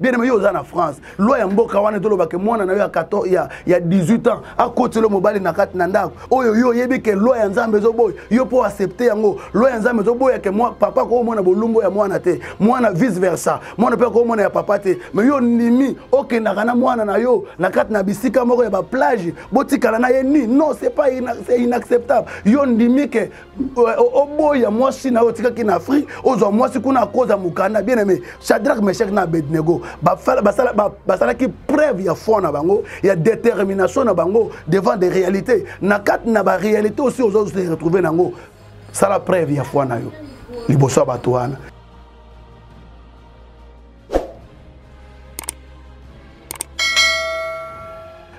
bien aimé yo na France loi ya mboka wana to lobake mwana na yo ya 14 ya 18 ans a côté le mobile na kati na ndako oyo yo yebi ke loi ya nzambe zo boy yo po accepter yango loi ya nzambe zo boy ke moi papa ko mwana bolumbo ya mwana te mwana vice versa mwana pe ko mwana ya papa te mais yo nimi oke na kana mwana na yo na kati na bisika moko ya ba plage botikala na ye ni non c'est pas inacceptable yo ndimi ke oboya mwasi na yo tikaki na Afrique ozo mwasi kuna cause mukanda bien aimé Shadrach Meshach na Abednego basala ki preuve ya foi na bango ya détermination na bango devant des réalités na kati na ba réalité aussi ozo se retrouver nango ça la preuve ya foi na yo liboso bato wana.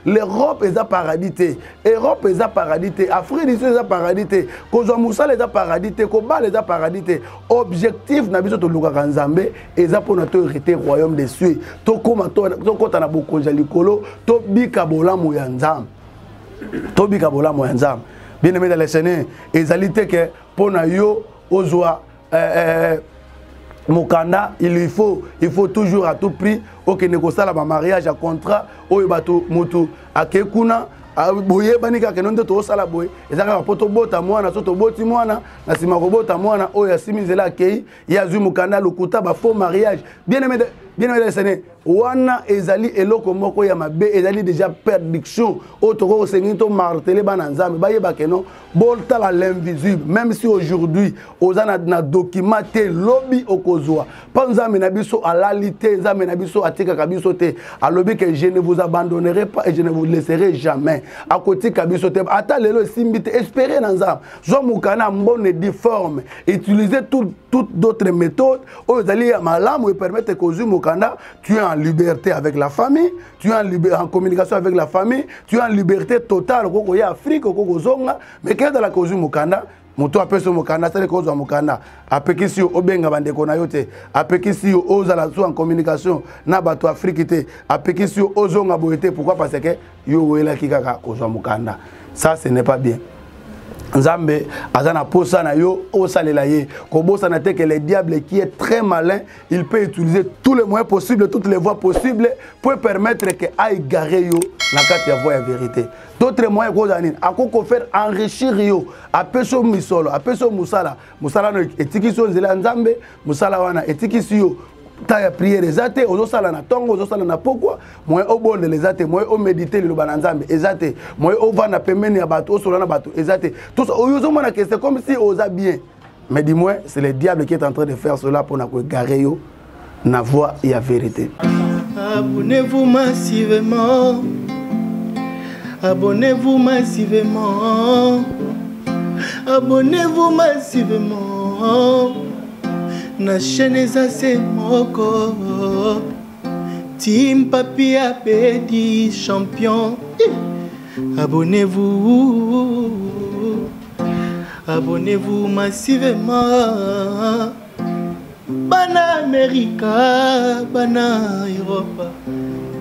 L'Europe est un paradis. L'Europe est un paradis. Afrique du Sud est un paradis. Kozo Moussala est un paradis. Kobal est un paradis. Objectif na biso to luka Nzambe eza pour notre hérité royaume des cieux. To koma to kota na bokonja likolo to bika bolamu ya Nzambe. To bika bolamu ya Nzambe. Bien aimé dans les Seigneurs, ezalité que pour na yo ozwa Mokanda, il faut toujours à tout prix ok négocier ma mariage à contrat oyo bato moto akekuna boye banika ke nonde to sala boye ezaka poto bota mwana so to boti mwana na sima ko bota mwana oyo asimizela akei ya zu Mokanda lokuta ba faux mariage bien aimé sene wana ezali eloko moko ya mabe ezali déjà perdiction otoko sengi to marteler bana Nzambe bayeba ke non bolta la l'invisible même si aujourd'hui ozana na documenté lobby okozwa pa Nzambe na biso alalité Nzambe na biso atika kabiso te alobi que je ne vous abandonnerai pas et je ne vous laisserai jamais à côté kabiso te ata lelo simbite espérer na Nzambe zo Mokanda mbone difforme utiliser toutes d'autres méthodes ozali ya malamu et permettre que ozu Mokanda tu es en liberté avec la famille, tu es en communication avec la famille, tu es en liberté totale koko ya Afrique koko zonga mais quand dans la cause Mokanda moto apeso Mokanda c'est cause Mokanda apekisi obenga bandeko na yote apekisi ozala so en communication na bato Afrique te apekisi ozonga boyete pourquoi parce que yo wela kikaka cause Mokanda ça ce n'est pas bien. Nzambe azana posa na yo osalela ye kobosa na te que le diable qui est très malin il peut utiliser tous les moyens possibles toutes les voies possibles pour permettre que aille garer yo na kati ya voie ya vérité d'autres moyens ko zanine akoko faire enrichir yo apeso misolo apeso musala no etikiso nzela Nzambe musala wana etikisi yo ta ya prière ezate ozosala na tongo ozosala na pokwa moye obonde ezate moye o méditer le bana Nzambe ezate moye ovana pembeni ya bato osola na bato ezate tout ça oyozomona que c'est comme si oza bien mais dis-moi c'est le diable qui est en train de faire cela pour na ko garer yo na voie ya vérité. Abonnez-vous massivement. Abonnez-vous massivement. Abonnez-vous massivement. Na chaîne za se moko Team Papi Abedi champion. Abonnez-vous. Abonnez-vous massivement. Bana America, bana Europe,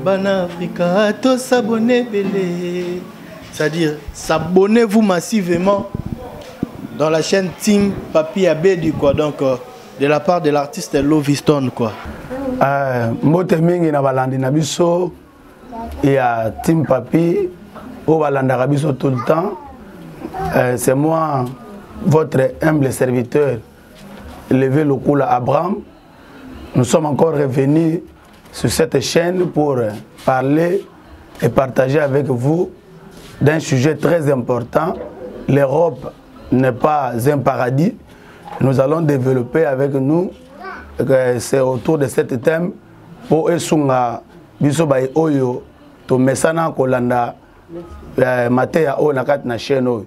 bana Africa, tous s'abonner belé. C'est-à-dire s'abonnez-vous massivement dans la chaîne Team Papi Abedi quoi donc de la part de l'artiste Loviston quoi. Mbote mingi na balandi na biso ya Team Papi au balanda biso tout le temps. C'est moi votre humble serviteur Levé Lokula Abraham. Nous sommes encore revenus sur cette chaîne pour parler et partager avec vous d'un sujet très important. L'Europe n'est pas un paradis. Nous allons développer avec nous, c'est autour de ce thème, pour esunga biso bai oyo to mesana kolanda matéya o na kat na chaîne oyo.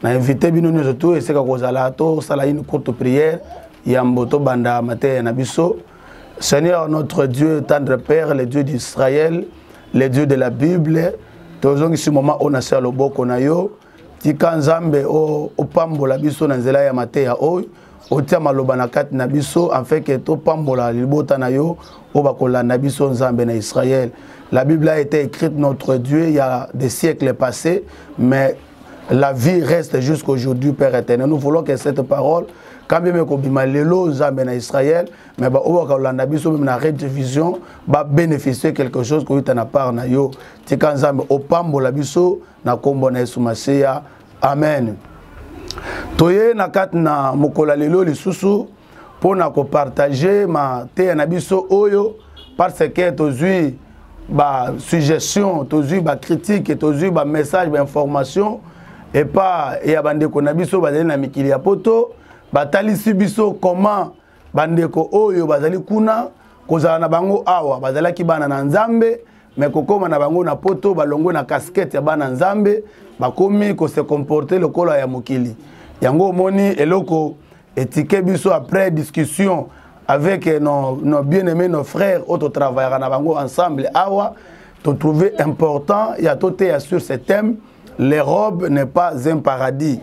Na invité bino nous tout et c'est ka kozala to sala une courte prière yamboto banda matéya na biso. Seigneur notre Dieu tendre Père, le Dieu d'Israël, le Dieu de la Bible, tozongi si moment on a sala loboko na yo. Tika Nzambe o pambola biso na nzela ya matéya oyo. Otia maloba na kati na biso en fait que to pambola libota na yo o bakola na biso Nzambe na Israël. La Bible a été écrite notre Dieu il y a des siècles passés mais la vie reste jusqu'aujourd'hui Père éternel. Nous voulons que cette parole quand même ko bima lelo nzambe na Israël mais ba oba ka landa biso même na rediffusion ba bénéficier quelque chose ko ita na part na yo tika nzambe opambola biso na kombo na Yesu Masia amen. Toye na kat na mokola lelo lisusu pona ko partager ma te na biso oyo parce que tozui ba suggestion tozui ba critique tozui ba message ba information et pas et abandeko na biso bazali na mikili ya poto batalisi biso comment bandeko oyo bazali kuna kozala na bango awa bazalaki bana na nzambe mais kokoma na bango na poto balongo na casquette ya bana nzambe bakomi ko se comporter lokola ya mokili yango moni eloko etike biso après discussion avec nos bien-aimés nos frères auto travaillera na bango ensemble awa to trouver important ya toté sur ce thème l'Europe n'est pas un paradis.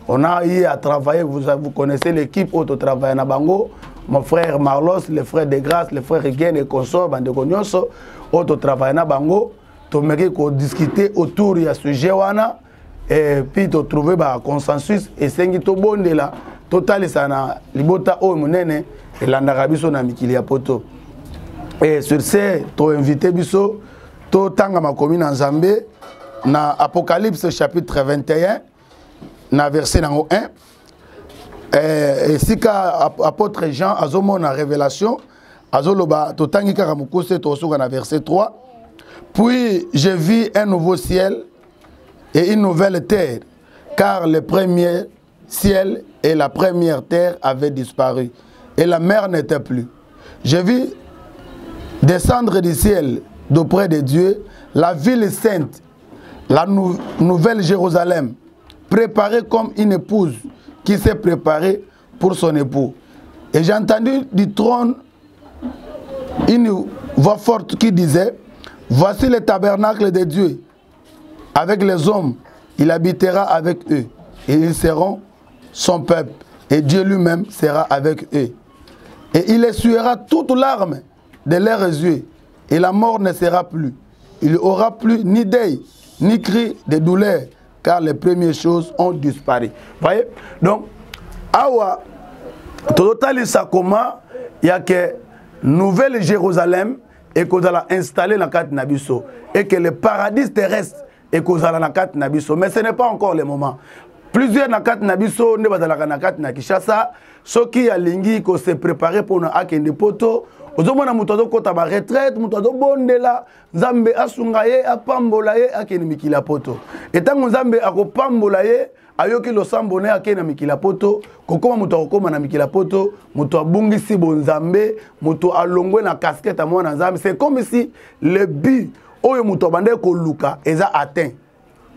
On a eu à travailler, vous connaissez l'équipe auto travail na bango, mon frère Marlos, les frères de grâce, les frères Again et consorts, bande konyoso auto travail na bango, to meki ko discuter autour ya sujet wana et puis to trouver ba consensus et sengi to bonde la total sana libota o munene et landaka biso na mikili ya poto. Et sur ce to invité biso to tanga makomi na Nzambe na Apocalypse chapitre 21 na verset 1 et si ka apôtre Jean azomo na révélation azoloba totangi kaka mukuse to soka na verset 3 puis je vis un nouveau ciel et une nouvelle terre car le premier ciel et la première terre avaient disparu et la mer n'était plus. Je vis descendre du ciel d'auprès de Dieu la ville sainte, la nouvelle Jérusalem, préparée comme une épouse qui s'est préparée pour son époux. Et j'ai entendu du trône une voix forte qui disait, voici le tabernacle de Dieu avec les hommes, il habitera avec eux et ils seront son peuple et Dieu lui-même sera avec eux. Et il essuiera toutes larmes de leurs yeux et la mort ne sera plus. Il n'y aura plus ni deuil, ni cri de douleur, car les premières choses ont disparu. Voyez? Donc, awa, total comment il y a que nouvelle Jérusalem et qu'on a installé dans la carte Nabiso et que le paradis terrestre et qu'on a dans la carte Nabiso. Mais ce n'est pas encore le moment. Plusieurs na carte Nabiso ne va dans la carte Nakishasa, ceux qui a lingi qu'on s'est préparé pour nous akende poto. Ozomona mutozo kota ba retraite mutozo bondela nzambe asunga ye apambola ye akeni mikila poto etango nzambe akopambola ye ayoki losambone akena mikila poto kokoma muto akoma na mikila poto muto abungisi bonzambe muto alongwe na casquette amona nzambe c'est comme si le but oyo muto bande ko luka eza atteint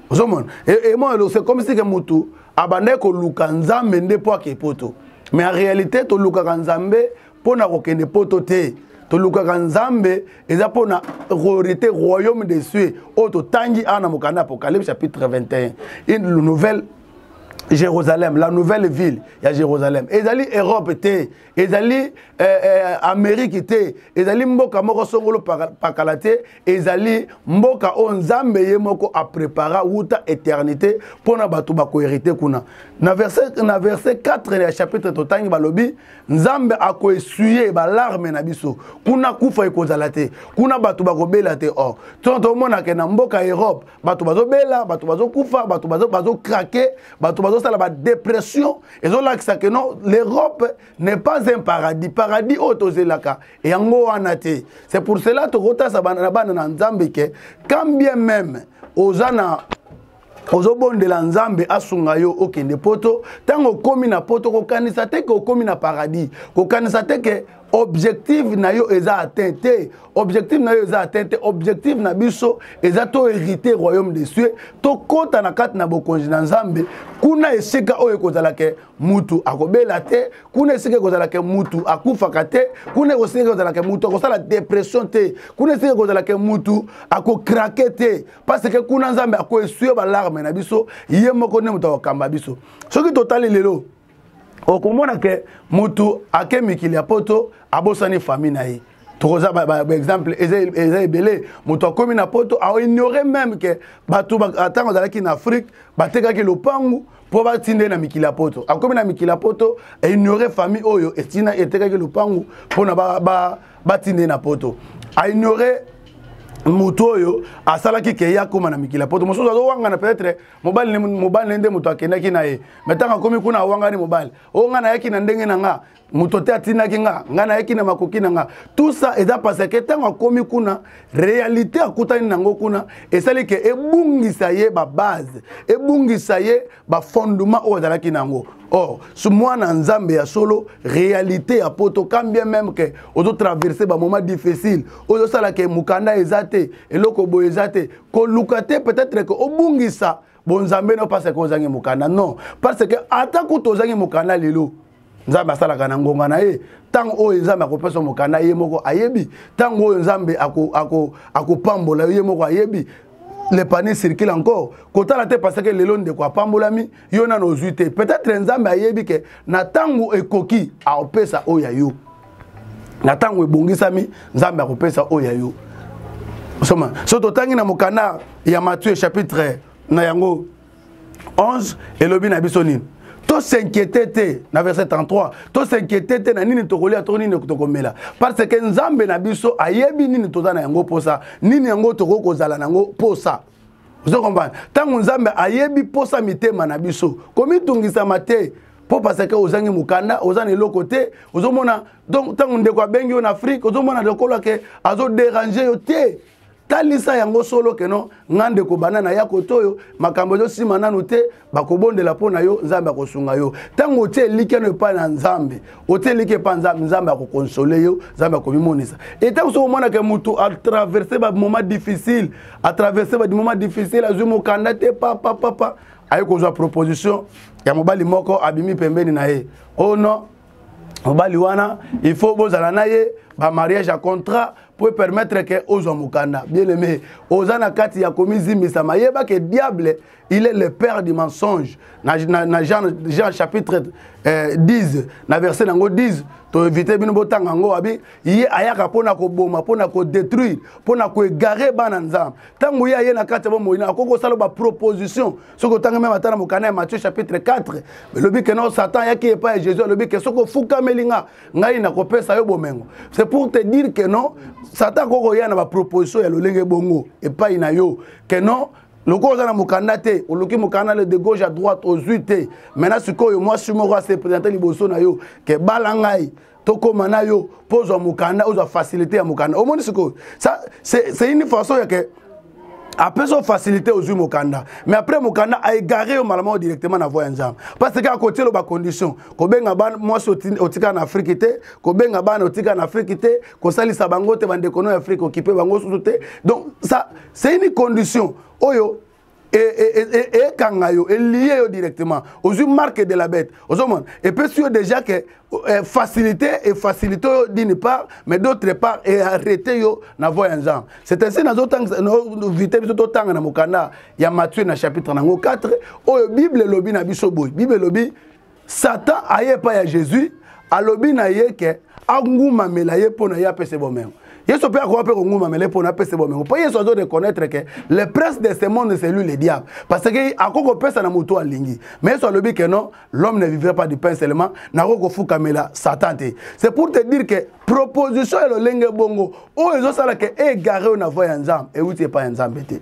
ozomona et moi c'est comme si que muto abande ko luka nzambe ndepo akepoto mais en réalité to luka nzambe pona kokende poto te to luka nzambe eza pona rorité royaume des cieux auto tangi ana mokanda Apocalypse chapitre 21 une nouvelle Jérusalem, la nouvelle ville, il y a Jérusalem. Ezali Europe te, ezali Amérique te, ezali mboka moko songolo pakalate, ezali mboka onzambe ye moko a préparé wuta éternité pour na batu bako hérité kuna. Na verset 4 du chapitre totangi balobi, nzambe ako essuyer ba larme na biso. Kuna kufa ekozalate, kuna batu bako bela te or. Tonto mona ke na mboka Europe, batu bazo bela, batu bazo kufa, batu bazo craquer, batu bazo la dépression et là que non l'Europe n'est pas un paradis paradis autozelaka et yango anate c'est pour cela to rota sa bana na nzambe ke quand bien même ozana ozobonde la nzambe asunga yo okende poto tango komi na poto ko kanisa te ko komi na paradis ko kanisa te ke objectif na yo eza atteint objectif na yo eza atteint objectif na biso eza to hériter royaume des cieux to kota na kati na bokonzi na nzambe kuna esika oyo kozala ke mutu akobela te kuna esika kozala ke mutu akufaka te kuna esika kozala ke mutu akosala dépression te kuna esika kozala ke mutu akokrake te parce que kuna nzambe akoessuie ba larme na biso ye moko ne mutu akamba biso soki totali lelo okomona ke mutu ake mikili ya poto abosani famille na ye Troza par exemple eza ebele moto akomi na poto a ignorer même que bato atanga dans en Afrique batekaki lopangu pour batinde na mikila poto akomi na mikila poto a ignorer famille oyo etina etekaki lopangu pour na batinde na poto a ignorer moto oyo asalaki ke ya koma na mikila poto mosusu azo wanga na peut-être mobile nde moto akendaki na ye metanga komi kuna wanga ni mobile o nga na yaki na ndenge na nga moto te atinaki nga na yaki na makoki na nga tout ça eza parce que tanga komi kuna réalité akutani nango kuna esali ke ebungisa ye ba base ebungisa ye ba fondement o zalaki nango. Or, ce mwana nzambe ya solo, réalité à poto, quand bien même que ozo traverser ba moment difficile, ozo sala ke mukanda ezate, eloko bo ezate, ko lukate peut-être que obungisa, bon nzambe no parce que ozangi mukanda, non, parce que atako tozangi mukanda lelo, nzambe asala kana ngonga na ye, tant o nzambe akopesa mukanda ye moko ayebi, tant o nzambe ako pambola ye moko ayebi. Les paniers circulent encore. Quand on a été passé que les longs de quoi pambolami, yon a nos utés. Peut-être nzambe ayebi ke natangu e koki a opesa oyayo. Natangu e bongisami nzambe a opesa oyayo. Soma. Soto tangi na mokana ya Matthieu chapitre na yango 11 et lobi na bisoni. To s'inquiéter na verset 33. To s'inquiéter na nini tokoli atoni ne tokomela. Parce que nzambe na biso ayebi nini tozana yango posa. Nini yango tokoko zala nango posa. Vous comprenez? Tango nzambe ayebi posa mitema na biso. Komi tungisa mate po parce que ozangi mukanda, ozana eloko te, ozomona donc tango ndeko bengi en Afrique, ozomona lokolo ke azo déranger yo te. Talisa yango solo ke non ngande ko banana ya kotoyo makambo zo sima nanu te bakobondela pona yo nzambe akosunga yo tango te likeno pa na nzambe ote like pa nzambe akokonsole yo nzambe akomimonisa et tango so mona ke mutu a traverser ba moment difficile a traverser ba moment difficile azumo kandate papa ayo kozwa proposition ya mobali moko abimi pembeni na ye oh non mobali wana il faut bozala na ye ba mariage à contrat pour permettre que aux mukanda bien aimé ozana kati ya komizi misama yeba que diable il est le père du mensonge na Jean chapitre 10 na verset nango 10 to éviter bino botanga ngo abi ye ayaka pona ko boma pona ko détruire pona ko égarer bana nzam tango ye ye na kati ba moina akoko sala ba proposition soko tanga même atana mukana Matthieu chapitre 4 mais le but que non Satan yaki pas Jésus le but que soko fuka melinga ngai na ko pesa yo bomengo c'est pour te dire que non Satan koko ya na ba proposition ya lolenge bongo et pas ina yo que non le cause na mukanda te oluki mukanda le de gauche à droite aux huit maintenant ce que moi je me se présenter liboso na yo que balangai toko mana yo pose mukanda aux facilité à mukanda au monde ce que ça c'est une façon ya que après son facilité aux mukanda mais après mukanda a égaré au malalement directement na voie nzam parce que à côté le ba condition ko benga ban moi otika na Afrique te ko benga ban otika na Afrique te ko salisa bango te bande kono Afrique occupé bango sous-te donc ça c'est une condition oyo et kangayo est lié directement aux marques de la bête aux hommes et puis sûr déjà que facilité d'une part mais d'autre part et arrêter yo na voie ensemble c'est ainsi dans autant vite tout temps na mokanda ya Matthieu na chapitre 4 oyo Bible lobi na biso boy Bible lobi Satan aye pas ya Jésus a lobi na ye ke anguma melaye pona ya pese bomengo Yesu peut avoir peur au monde mais pour n'a pas c'est bon mais pour Yesu doit reconnaître que le prince de ce monde c'est lui le diable parce que à quoi peut ça na moto à lingi mais Yesu le dit que non l'homme ne vivrait pas du pain seulement na ko fuka mela Satan c'est pour te dire que proposition et le lenge bongo o ezo sala que égaré na voie nzam et où tu pas nzam bété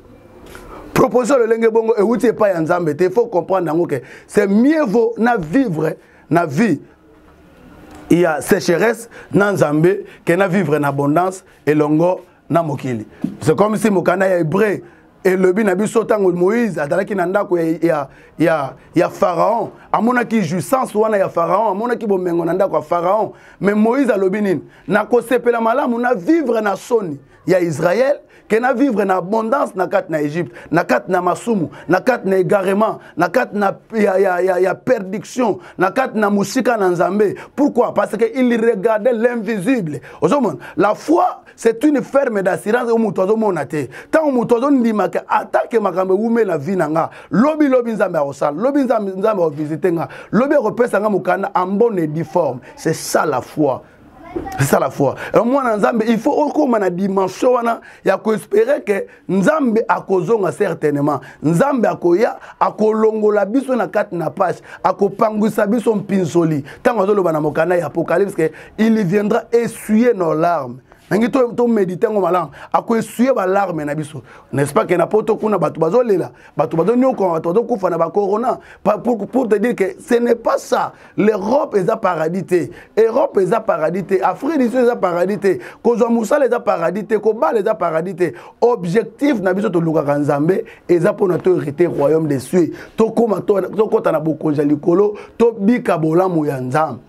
proposition le lenge bongo et où tu pas nzam bété il faut comprendre que c'est mieux vaut na vivre na vie. Il y a sécheresse dans Zambé qui na vivre en abondance et longo na mokili. C'est comme si mokana ya hébreu et le bin abiso tango Moïse adalaki na ndako ya Pharaon amona ki jouissance wana ya Pharaon amona ki bomengo na ndako ya Pharaon mais Moïse alobi nini na ko sepela malamu na vivre na soni ya Israël que na vivre en abondance na kat na Égypte na kat na masumu na kat na égarement na kat na ya perdiction na kat na musika na nzambe pourquoi parce que il regardait l'invisible la foi c'est une ferme d'assurance au mutozo monate tant mutozo ndima que attaque makambe wume la vie nanga lobi nzambe osal lobi nzambe visiter nga lobi repesa nga mukana en bonne et due forme c'est ça la foi C'est ça la foi. Et moi, Nzambe, il faut aussi une dimension, il faut espérer que Nzambe a kozonga certainement. Nzambe a koya, a kolongola biso na kat na page, a kopanguisa biso mpinzoli. Tant que nous avons un apocalypse, il viendra essuyer nos larmes. Nangi to méditer ngo malam ako essuyer ba larme na biso n'est-ce pas que na poto kuna batu bazolela batu bazonyo ko batu kufa na ba corona pour te dire que ce n'est pas ça. L'Europe est à paradité, Europe est à paradité, Afrique est à paradité, kozwa musala est à paradité, koba est à paradité. Objectif na biso to luka Nzambe eza pona to hériter royaume des cieux to koma to kota na bokonja likolo to bika bolamu ya Nzambe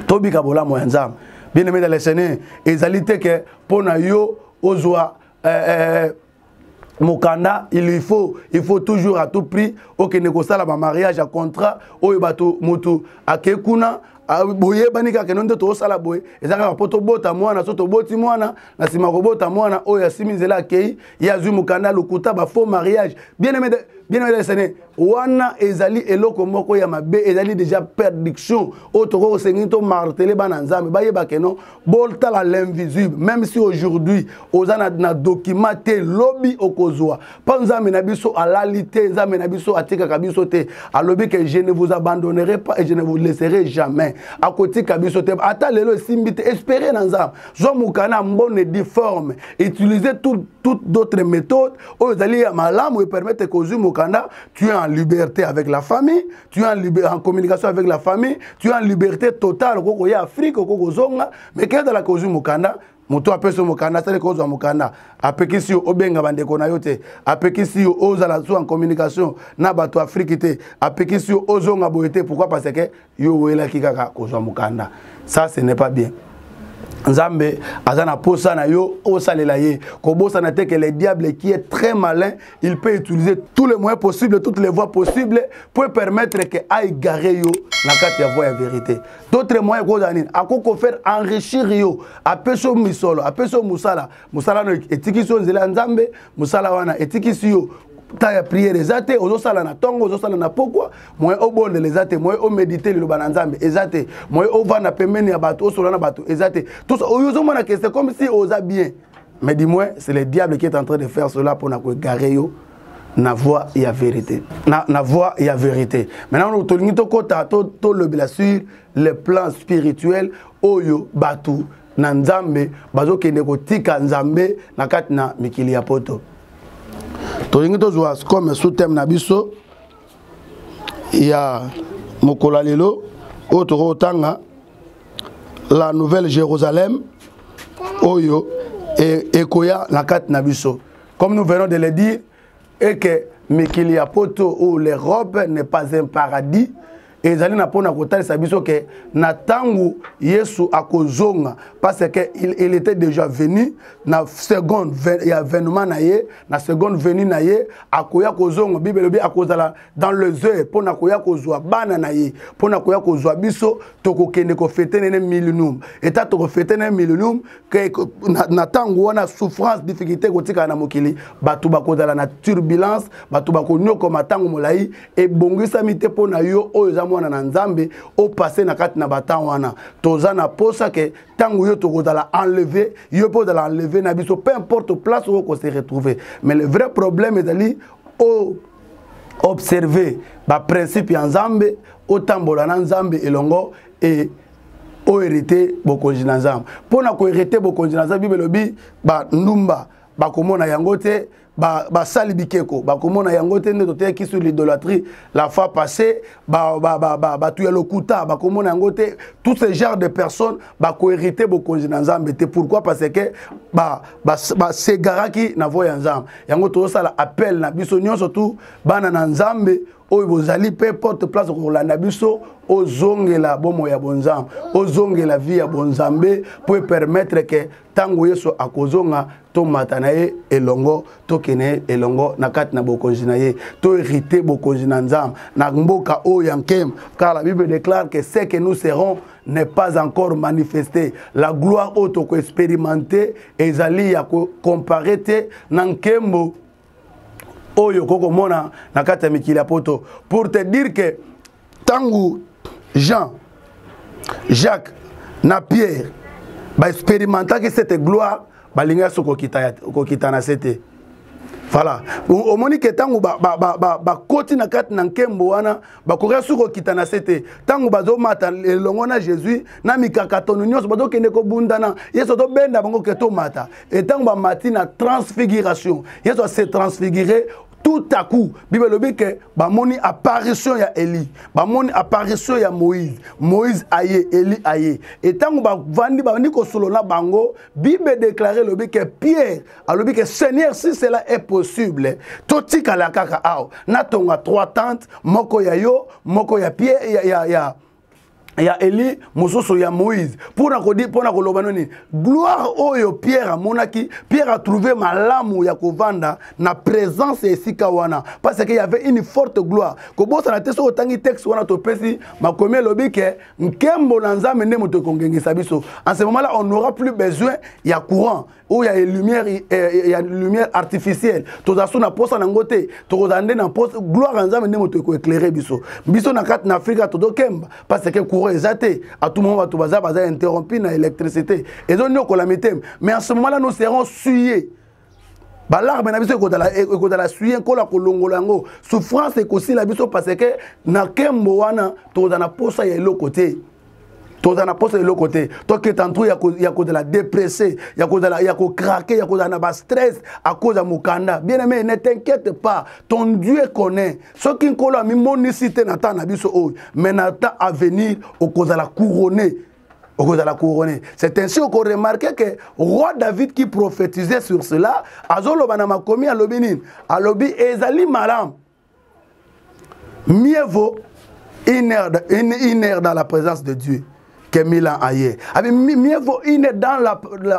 to bika bolamu ya Nzambe. Bien aimé dans les Seigneurs, ezalité que pour na yo ozwa mokanda, il faut toujours à tout prix au que négocier la mariage à contrat au bato moto akekuna boye banika ke nonde to sala boye ezaka poto bota mwana soto boti mwana na sima ko bota mwana o ya simizela kei ya zu mokanda lokuta ba faux mariage. Bien aimé les Seigneurs, wana ezali eloko moko ya mabe ezali déjà perdiction otoko sengito marteler bana Nzambe ba yeba ke non bolta la l'invisible. Même si aujourd'hui ozana na documenté lobby okozwa pas Nzambe na biso alalité Nzambe na biso atika kabiso te alobi que je ne vous abandonnerai pas et je ne vous laisserai jamais à côté kabiso te ata lelo simbite espérer na Nzambe zo mukana mbone difforme utiliser toutes d'autres méthodes ozali ya malamu et permettre que tu es en liberté avec la famille, tu es en communication avec la famille, tu es en liberté totale au Afrique au Zonga, mais qu'est-ce que la cause mukanda moto apeso mukanda c'est cause mukanda apekisi obenga bande konayote apekisi ozala so en communication na bato Afrique te apekisi ozonga boyete pourquoi parce que yo wela kikaka cause mukanda ça ce n'est pas bien. Nzambe azana posa na yo osalela ye kobosa na te que le diable qui est très malin il peut utiliser tous les moyens possibles toutes les voies possibles pour permettre que aille garer yo na kati ya voie ya vérité. D'autres moyens ko zanini akoko faire enrichir yo apeso misolo apeso musala no etikiso nzela Nzambe musala wana etikisi yo ta ya prière ezate ozosala na tongo ozosala na pokwa moye obonde ezate moye o méditer le loba na Nzambe ezate moye ovanda pembeni ya bato osola na bato ezate tout ça oyozomona que c'est comme si oza bien mais dis-moi c'est le diable qui est en train de faire cela pour na ko garer yo na voie ya vérité na voie ya vérité. Maintenant nous tolingi to kota to lobela sur le plan spirituel oyo batu na Nzambe bazokende kotika Nzambe na kati na mikili ya poto. Tolingi tozwa comme sous-thème na biso ya mokola lelo otoko tanga la nouvelle Jérusalem oyo ekoya na kati na biso comme nous venons de le dire et que mikili ya poto ou l'Europe n'est pas un paradis. Et ils allaient pour na sabiso que natangu Yesu akozonga parce que il était déjà venu na seconde ya événement naye na seconde venue naye akoya kozonga Bible bi akozala dans les heures pour na koya kozwa bana naye pour na koya kozwa biso tokokende ko fêter ne millennium et ta to fêter ne millennium que natangu wana souffrance difficulté kotika na mokili batu bakozala na turbulence batu bakonyo ko matangu molai et bongisa mite pour na yo oyo mwana na Nzambe au passé na kati na batan wana toza na posa ke tangu yo tokozala enlever yo po dala enlever na biso peu importe place où on se retrouver mais le vrai problème est ali au observer ba principe ya Nzambe au tambola na Nzambe elongo et au hérité bokonzi na Nzambe pona ko hérité bokonzi na Nzambe Bible lobi ba ndumba ba komona yangote ba sali bikeko ba komona yangote nde toteki sur l'idolâtrie la fois passée ba tuya lokuta ba komona yangote tous ces genres de personnes ba ko hériter bokonzi na Nzambe te pourquoi parce que ba segaraki na voya Nzambe yango to sala appel na biso nyonso tout bana na Nzambe oyo bozali pe porte place ko landa biso ozongela bomo ya bonzambe ozongela vie ya bonzambe pour permettre que tango Yesu akozonga to matanaye elongo to kene elongo na kati na bokonzi na ye to hériter bokonzi na Nzambe na mboka o yankem car la Bible déclare que ce que nous serons n'est pas encore manifesté. La gloire auto ko expérimenter ezali ya ko comparer te na nkembo oyo koko mona na kati ya mikili ya poto pour te dire que tangu Jean, Jacques, na Pierre ba expérimenter que cette gloire balinga soko kita na sete. Voilà. Au moni que tango ba koti na kat na nkembo wana ba korea soko kita na sete. Tango bazo mata elongo na Jésus na mikakatono nyonso bazo kende ko bundana. Yeso to benda bango keto mata. Et tango ba mati na transfiguration. Yeso se transfigurer tout à coup, Bible dit que bamoni apparition ya Élie, bamoni apparition ya Moïse, Moïse aye, Élie aye. Et tant que bandi ko solo na bango, Bible déclarait le que Pierre, a le que Seigneur si cela est possible, toti kala kaka ao, na tonga 3 tentes, moko ya yo, moko ya Pierre ya Élie, mososo ya Moïse. Pour na koloba noni, gloire oyo Pierre a monaki, Pierre a trouvé malamu ya kovanda na présence ya esika wana parce qu'il y avait une forte gloire. Ko bosa na teso otangi texte wana to pesi makomé lobi ke nkembo na nzambe nde moto kongengisa biso. En ce moment là, on n'aura plus besoin ya courant où il y a une lumière artificielle. Toza suna posa na ngote, toza nde na posa gloire na nzambe nde moto ko éclairer biso. Biso na kat na Afrika todo kemba parce que courant exacté à tout moment baza interrompu na électricité et donc nous la mettons mais en ce moment là nous serons suyés balarme na biso ko la suyer ko la kolongolango souffrance et aussi la biso parce que na kembo wana to na posa ya l'autre côté. Tout à de l'autre côté. Toi qui es en train de la dépresser, il y a de craquer, il y a de stress à cause de Mukanda. Bien aimé, ne t'inquiète pas. Ton Dieu connaît. Ce qui est mis monicité n'attend mais n'attend à venir au cause de la couronner. Au cause de la couronner. C'est ainsi qu'on remarque que roi David qui prophétisait sur cela, Azolo Banama commis à l'obinin, à l'obi Ezali Maram. Mieux vaut une heure dans la présence de Dieu que 1000 ans ailleurs. Mieux vaut une heure dans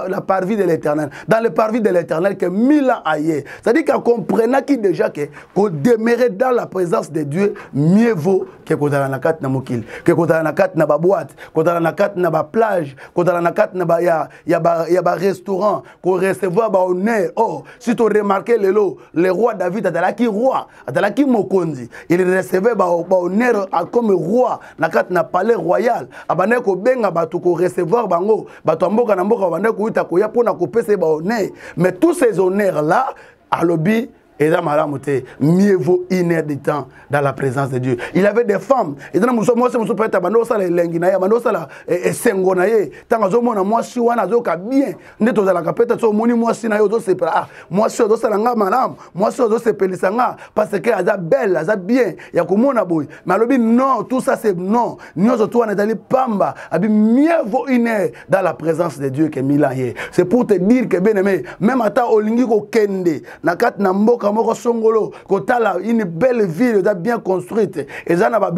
la parvis de l'Éternel, dans le parvis de l'Éternel que 1000 ans ailleurs. C'est-à-dire qu'on comprenait qui déjà qu'on demeurait dans la présence de Dieu, mieux vaut que qu'on a la carte na mokil, que qu'on a la carte na ba boîte, qu'on a la carte na ba plage, qu'on a la carte na ba ya ba restaurant, qu'on recevoir ba honneur. Oh, si tu remarqué le roi David a qui roi, a qui mokonzi, il recevait ba honneur comme roi, na carte na palais royal, abane ko benga bato ko recevoir bango bato mboka na mboka bande ko uta ko ya pona ko pesa ba honneur mais tous ces honneurs là à lobby et dans malamoté mieux vaut une heure de temps dans la présence de Dieu. Il avait des femmes et dans moi c'est peut être bando sala lengi na ya bando sala esengo na ye tanga zo mona moi si wana zo ka bien ndeto za la kapeta so moni moi si na yo zo separa ah moi si zo sala nga malam moi si zo sepelisa nga parce que aza belle aza bien ya ko mona boy mais lobi non tout ça c'est non nyozo to wana dali pamba abi mieux vaut une heure dans la présence de Dieu que 1000 ans. C'est pour te dire que bien aimé même ata olingi ko kende na kat na mboka moko songolo kotala une belle ville bien construite et ça na ba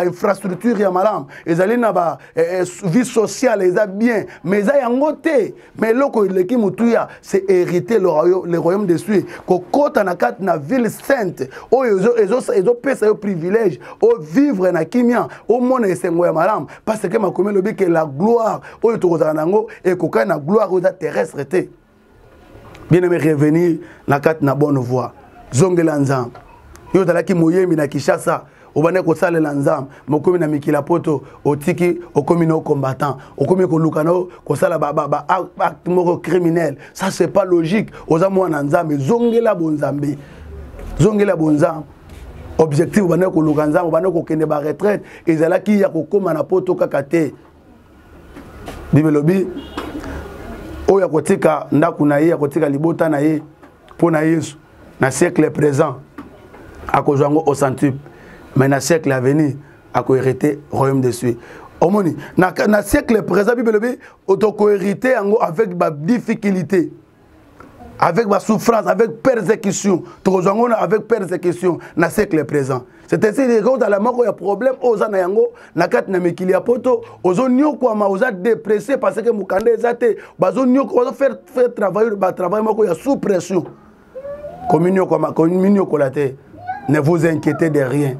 infrastructure ya malam et ça na ba vie sociale et ça bien mais ça yangote mais loko leki mutuya c'est hériter le royaume de Dieu ko kota na kat na ville sainte o ezo pesa yo privilège o vivre na kimia o mona esengo ya malam parce que makomé lobi que la gloire o to kozana ngo et ko kana gloire o terrestre te. Bien aimé revenir na kat na bonne voie. Zongela nzam. Yo talaki moyemi na Kishasa. Obane ko sale la nzam. Mokomi na mikila poto. Otiki okomi no combattant. Okomi ko lukano ko sala ba acte moko criminel. Ça c'est pas logique. Oza mwana nzam zongela bonzambe. Zongela bonzam. Objectif obane ko lukanzam obane ko kende ba retraite ezalaki ya ko koma na poto kakate. Bibelobi oya kotika ndaku na ye kotika libota na ye pona Yesu na siècle présent a kozwango au centuple mais na siècle à venir a ko hériter royaume de Dieu. Omoni na siècle présent Bible bi otoko hériter ango avec ba difficulté avec ba souffrance avec persécution tozwango avec persécution na siècle présent. C'est ainsi que dans la mort il y a problème aux anayango na kat na mekili ya poto ozonyo kwa ma oza dépressé parce que mukande ezate bazonyo ko faire travailler ba travail moko ya sous pression. Communion collatée. Ne vous inquiétez de rien.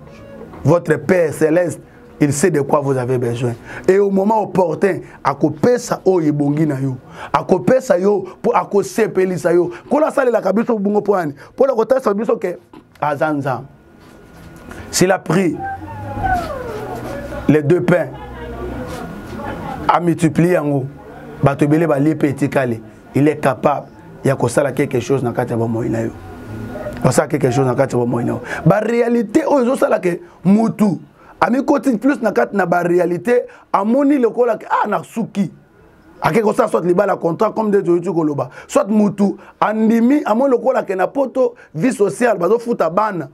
Votre Père céleste, il sait de quoi vous avez besoin. Et au moment opportun, à couper ça o yebongi na yo. À couper ça yo pour à sepeli ça yo. Quand la salle la kabiso bungo poani. Pour la côté ça biso que azanza. S'il a pris les 2 pains à multiplier en haut batobele ba lipe etikale il est capable ya kosala quelque chose na kati ya bomoi na yo kosala quelque chose na kati ya bomoi na yo ba réalité oyo sala ke mutu ami koti plus na kati na ba réalité amoni lokola ke na suki ake ko soit libala contrat comme de tu koloba soit mutu andimi amoni lokola ke na poto vie sociale bazo futa bana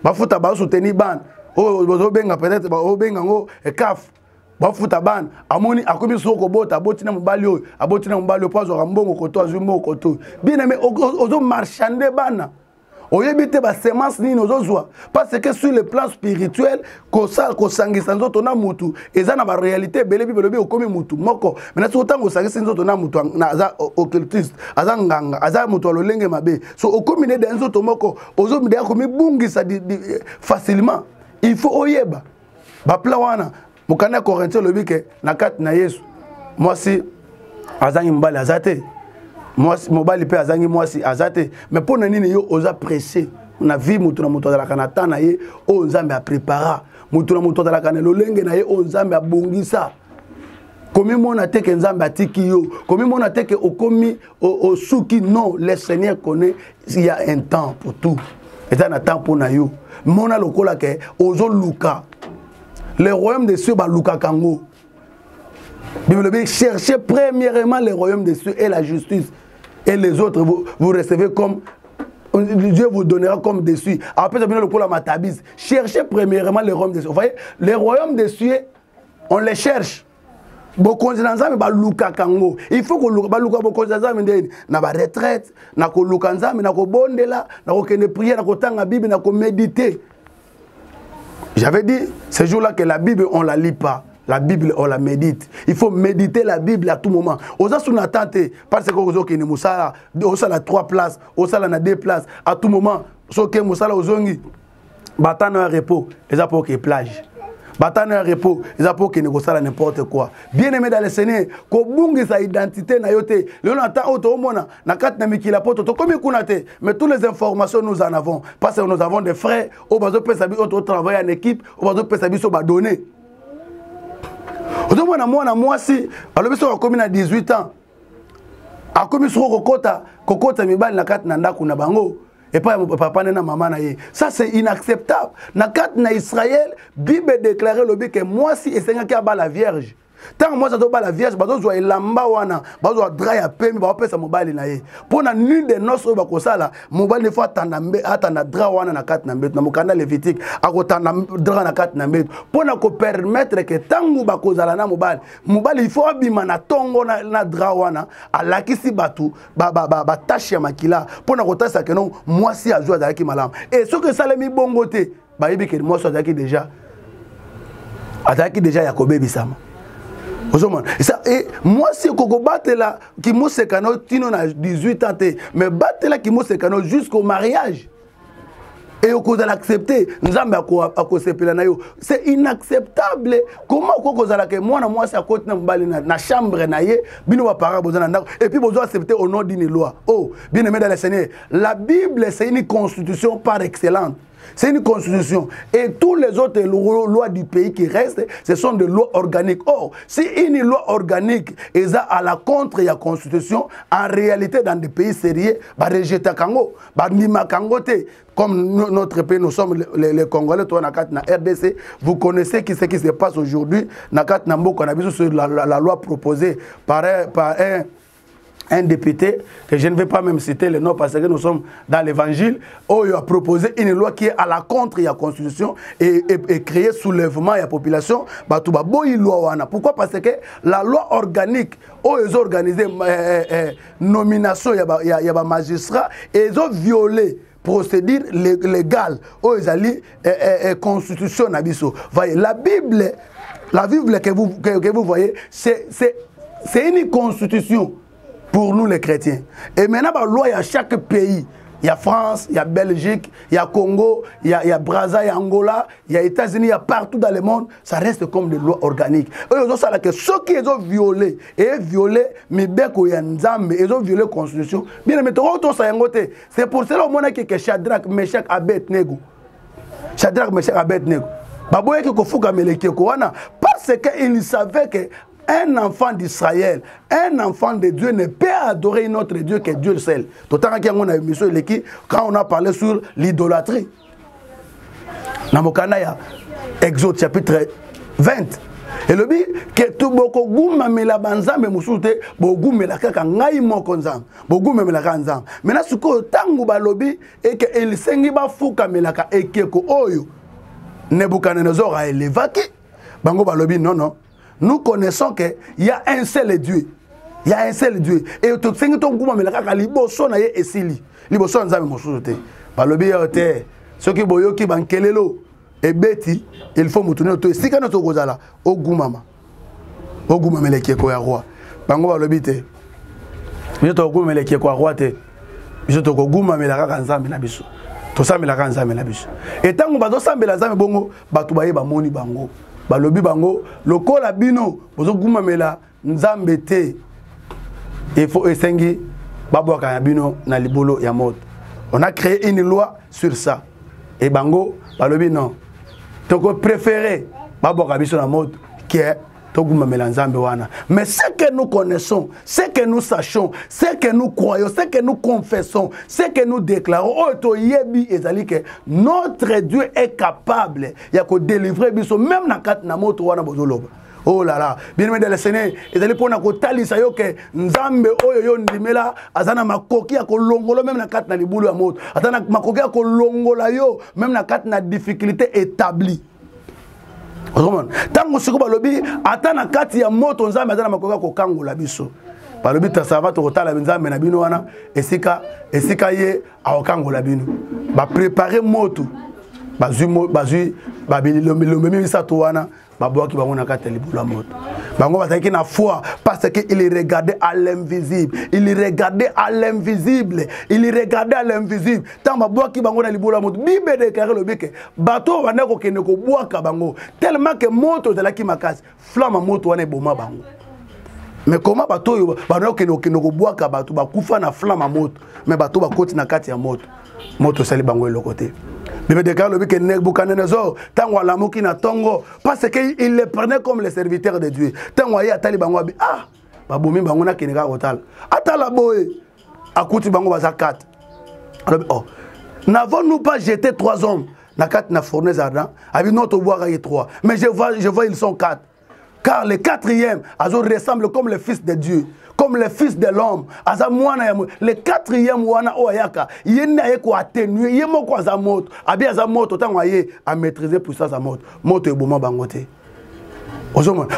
ba futa ba soutenir bana bazo benga peut-être ba benga ngo CAF ba futa bana amoni akomi soko bota botina mobali oyo abotina mobali oyo pazo rambongo koto azumo koto bien mais ozo marchander bana oyebite ba semence nini ozozwa parce que sur le plan spirituel ko sangisa nzoto na mutu eza na ba réalité bele bibelobi okomi mutu moko mais na sotango sangisa nzoto na mutu na aza occultiste aza nganga aza mutu alolenge mabe so okomi ne de nzoto moko ozomi de akomi bungisa facilement il faut oyeba ba plan wana mukana Corinthien lobi ke na kati na Yesu mwasi azangi mbali azate mwasi mobali pe azangi mwasi azate mais pour nini yo oza pressé na vie mutu na mutu azalaka na temps na ye o nzambe a prépara mutu na mutu azalaka na lolenge na ye o nzambe a bongisa komi mona teke nzambe atiki yo komi mona teke okomi o suki non le Seigneur connaît il y a un temps pour tout et ça na temps pour na yo mona lokola ke ozo luka le royaume des cieux ba luka kango Bible dit cherchez premièrement le royaume des cieux et la justice et les autres vous recevez comme Dieu vous donnera comme dessus. Après ça vient le coup la matabise. Cherchez premièrement le royaume des cieux. Vous voyez les royaumes des cieux on les cherche. Beaucoup de gens ba luka kango. Il faut que ba luka beaucoup de gens na ba retraite na ko luka nzambe na ko bondela na ko kende prier na ko tanga Bible na ko méditer. J'avais dit ce jour-là que la Bible, on ne la lit pas. La Bible, on la médite. Il faut méditer la Bible à tout moment. On a son attente parce que vous avez Moussala, on a 3 places, on a 2 places. À tout moment, ce que Moussala Ozongi, battant un repos, ils ont pour que plage. Battant un repos, ils ont pour que négocier n'importe quoi. Bien aimé dans le Seigneur, qu'on bunge sa identité na yote. Le on attend auto mona, na kat na mikila poto, comme il kunate. Mais toutes les informations nous en avons. Parce que nous avons des frères, au bazo peut s'habiller au travail en équipe, au bazo peut s'habiller sur donner. Moi, moi, si, alors, je suis comme 18 ans. A comme sur Kokota, Mibal, na kat nanda kuna bango. Et pas papa na maman na ye. Ça c'est inacceptable. Na kat na Israël, Bible déclarait le but que moi si et Seigneur qui a la vierge. Tant moi ça doit la vierge, bazo zo elamba wana, bazo dry a pembe, ba pesa mobile na ye. Pour na nul de nos ba ko sala, mobile des fois tandambe atana dra wana na kat na mbet na mokanda lévitique, akotana dra na kat na mbet. Pour na ko permettre que tangu ba ko zala na mobile, mobile il faut abima na tongo na dra wana, alakisi batu ba tache ya makila. Pour na ko tasa que non, moi si azo azaki malam. Et ce que ça le mi bongote, ba yebi que moi so azaki déjà Yakobe bisama. Et moi, si Koko Batela qui m'a sécano, Tino na 18 ans, mais Batela qui m'a sécano jusqu'au mariage. Et au cause de l'accepter, nous avons c'est inacceptable. Comment Koko Zala que moi, c'est à côté de la chambre, et puis vous accepter au nom d'une loi. Oh, bien aimé dans le Seigneur, la Bible, c'est une constitution par excellence. C'est une constitution. Et toutes les autres lois du pays qui restent, ce sont des lois organiques. Or, si une loi organique est à la contre de la constitution, en réalité, dans des pays sérieux, bah rejeter Kango, bah nima Kangote. Comme notre pays, nous sommes les Congolais, toi, na RDC, vous connaissez ce qui se passe aujourd'hui. Nakat Nambo, on a vu sur la loi proposée par un député, que je ne vais pas même citer le nom parce que nous sommes dans l'évangile, où il a proposé une loi qui est à la contre de la constitution et créer soulèvement de la population. Pourquoi? Parce que la loi organique, où ils ont organisé nomination, il y a des magistrats, et ils ont violé procédure légale, où ils ont dit constitution. La Bible que vous voyez, c'est une constitution. Pour nous les chrétiens. Et maintenant, la loi, il y a chaque pays. Il y a France, il y a Belgique, il y a Congo, il y a Brazza, il y a Angola, il y a États-Unis, il y a partout dans le monde. Ça reste comme des lois organiques. Et ceux qui ont violé, mais ils ont violé la constitution. Bien, mais c'est pour cela que Shadrach, Meshach, Abednego. Shadrach, Meshach, Abednego. Parce qu'ils savaient que un enfant d'Israël, un enfant de Dieu ne peut adorer un autre Dieu que Dieu seul. Quand on a parlé sur l'idolâtrie, Namokanaya, Exode chapitre 20. Et le but que tout beaucoup gouma mela banzambe musute bogu mela kaka ngai moko nzam bogu mela kanzam maintenant ce que tangu balobi et que il sengi ba fuka mela ka ekeko oyo Nebuchadnezzar a élévaki bango balobi non nous connaissons que il y a un seul Dieu, il y a un seul Dieu et tout sengi to gouma mela kaka liboso na ye esili liboso nzambe musute balobi yote soki boyoki bankelelo et beti il faut mutuner auto si kana to kozala ogumama le kieko ya roi bango balobi te biso to ogumama le kieko ya roi te biso to ogumama la kaka nzambe na biso to sambela kaka nzambe na biso etango bazo sambela nzambe bongo batu baye bamoni bango balobi bango lokola bino bozo gumamela nzambe te il faut esengi babwaka ya bino na libolo ya moto. On a créé une loi sur ça et bango balobi non. Donc préféré babwaka biso na moto qui est mais ce que nous connaissons, ce que nous sachons, ce que nous croyons, ce que nous confessons, ce que nous déclarons, notre Dieu est capable de délivrer même dans quatre namoto wana bozoloba. Oh là là, bien aimé dans le Seigneur, et d'aller pour na kotali sayo que nzambe oyo yo ndimela azana makoki ya kolongola même na quatre na libulu ya moto, azana makoki ya kolongola yo même na quatre na difficulté établie. Tango siko balobi atana kati ya moto nzambe atana makoka ko kangola biso balobi tasava to kotala nzambe na bino wana esika ye aokangola bino ba préparer moto bazui babililombe misa to wana babwaki bango na kati libula moto bango bazaki na foi parce que il regardait à l'invisible, il regardait à l'invisible, il regardait à l'invisible tant babwaki bango na libula moto bible déclaré le beke bato bana ko kene ko bwaka bango tellement que moto de la ki makasi flamme moto wana boma bango. Mais comment bato yo bana ko kene ko bwaka bato bakufa na flamme moto mais bato bakoti na kati ya moto sali bango le côté. Bible déclare le que Nebuchadnezzar tango alamuki na tongo parce qu'il les prenait comme les serviteurs de Dieu. Tango ya tali bango abi babomi bango na keneka hotel. Atala boy akuti bango baza 4. Oh, n'avons-nous pas jeté 3 hommes na 4 na fournaise ardent? Abi notre boire y 3. Mais je vois ils sont 4. Car le 4e azo ressemble comme le fils de Dieu. Comme le fils de l'homme, le 4e wana oyaka, yena yeko atténuer, yemo ko azamoto, abi azamoto tango aye a maîtriser puissance à moto. Moto eboma bangote.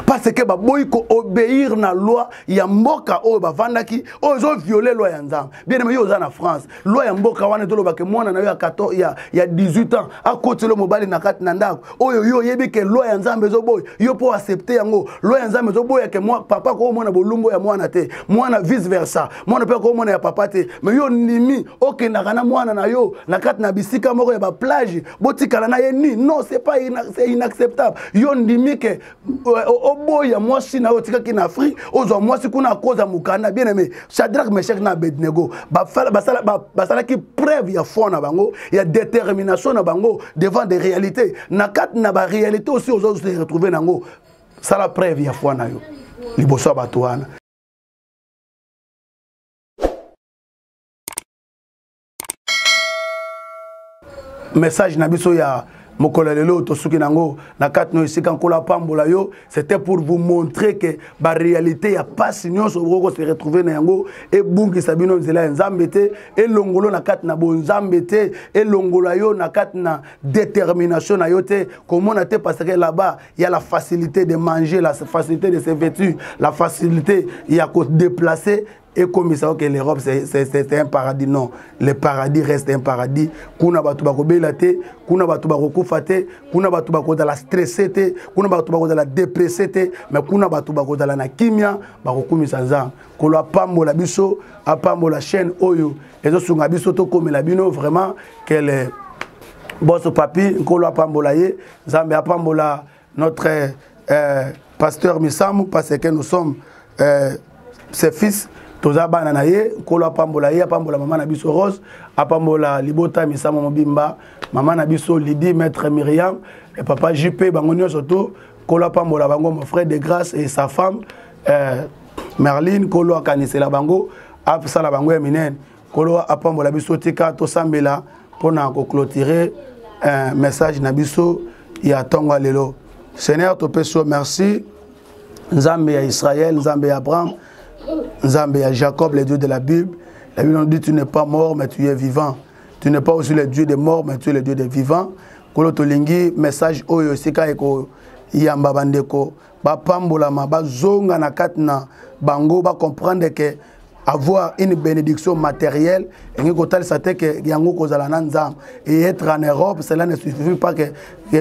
Parce que baboyi ko obéir na loi ya mboka o bavandaki ozo violer loi ya nzambe. Bien aimé yo za na France, loi ya mboka wana toloba ke mwana na yo ya 18 ans akotelo mobali na kati na ndako. Oyo yo yebi ke loi ya nzambe zo boy, yo po accepter yango. Loi ya nzambe zo boy ke moi papa ko mona bolumbo ya mwana te, mwana vice versa. Mwana pe ko mona ya papa te, mais yo nimi okenda kana mwana na yo na kati na bisika moko ya ba plage, botikala na ye ni. Non, c'est pas inacceptable. Yo nimi ke oboya mwasi na otika ki na Afrique ozo mwasi kuna koza mukana bien aimé Shadrach Meshach na Abednego basala ki preuve ya foi na bango ya détermination na bango devant des réalités na kat na ba réalité aussi ozo se retrouver nango sala preuve ya foi na yo liboso bato wana. Message na biso ya Mokolelelo tosuki nango na kat no isika nkola pambola yo, c'était pour vous montrer que la réalité ya pas signon so roko se retrouver na yango e bungi sabino nzela nzambete e longolo na kat na bonzambete e longola yo na kat na détermination na yote comment on a été parce que là-bas il y a la facilité de manger, la facilité de se vêtir, la facilité il y a qu'on déplacer. Et comme ça que l'Europe c'est un paradis, non, le paradis reste un paradis. Kuna batu bako belate, kuna batu bako kufate, kuna batu bako dans la stressete, kuna batu bako dans la dépressete, mais kuna batu bako dans la kimia, bako kumisa nzang. Kolo pambo biso, apambo la chaîne oyo. Et zo sunga biso to comme la bino vraiment qu'elle est boss papi, kolo pambo la ye, zambe apambo la notre pasteur Misamu parce que nous sommes ses fils. Toza bana na ye kolo apambola ye apambola mama na biso Rose apambola libota misama mobimba mama na biso Lydie maître Myriam et papa JP bangonyo surtout Kolo Pambola Bango, mon frère de grâce et sa femme, Merline, Kolo Akanisela Bango, Apsala Bango Eminen, Kolo Apambola Biso Tika, Tosambela, pour nous clôturer un message Nabiso, il y a Tonga Lelo. Seigneur, Topeso, merci. Nzambe à Israël, Nzambe à Abraham, Nzambe à Jacob, les dieux de la Bible. La Bible nous dit tu n'es pas mort, mais tu es vivant. Tu n'es pas aussi le Dieu des morts, mais tu es le Dieu des vivants. Kolo Tolingi, message Oyo Sika Eko. Yamba bandeko ba pambola ma ba zonga na katna bango ba comprendre que avoir une bénédiction matérielle et que ça que yango kozala na nzam et être en Europe cela ne suffit pas que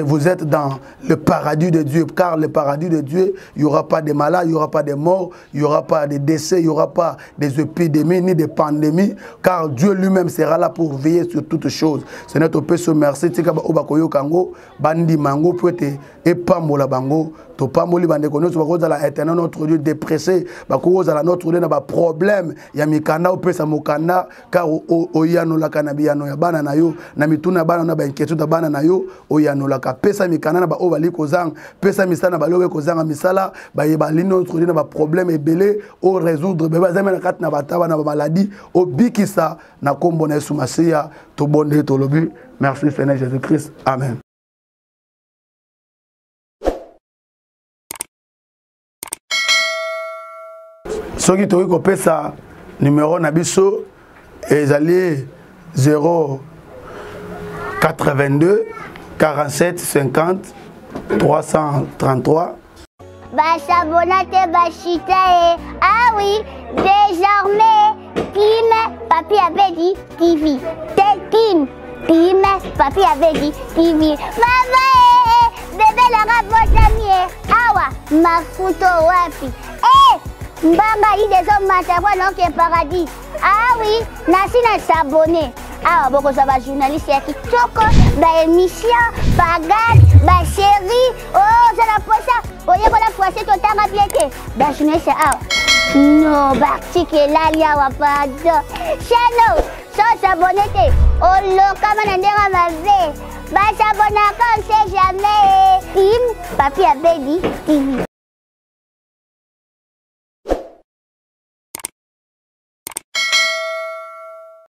vous êtes dans le paradis de Dieu, car le paradis de Dieu il y aura pas de malades, il y aura pas de morts, il y aura pas de décès, il y aura pas des épidémies ni des pandémies, car Dieu lui-même sera là pour veiller sur toutes choses. Seigneur to peso merci tika ba obakoyo kango bandi mango peut et pambola bango to pamoli bande kono to bakozala éternel notre Dieu dépressé bakozala notre Dieu na ba problème ya mikanda opesa mokanda car oyano la kanabiyano ya bana na yo na mituna bana na ba inquiétude bana na yo oyano la ka pesa mikanda na ba obali kozang pesa misana ba lowe kozanga misala ba yebali notre Dieu na ba problème ebelé o résoudre ba zama na kat na ba taba na ba maladie o bikisa na kombo na Yesu Masia to bonde to lobi. Merci Seigneur Jésus-Christ. Amen. Ce qui est kopesa numéro nabiso ezali 082 47 50 333. Basabonate Bachita ah oui, désormais Kim Papi Abedi TV. Kim Papi Abedi TV. Maman bébé la rapotamier. Awa mafuto wapi. Mbanga il des hommes mataba non que paradis. Ah oui, nasi na s'abonner. Ah boko ça va journaliste qui toko ba émission, ba gag, ba série. Oh, ça la posa. Oye ko la poisser to tanga piété. Ba journaliste ah. Non, ba article là ya wa pas de. Channel, so s'abonner te. Oh lo kama na ndera ma ve. Ba s'abonner quand on sait jamais. Kim Papi Abedi TV.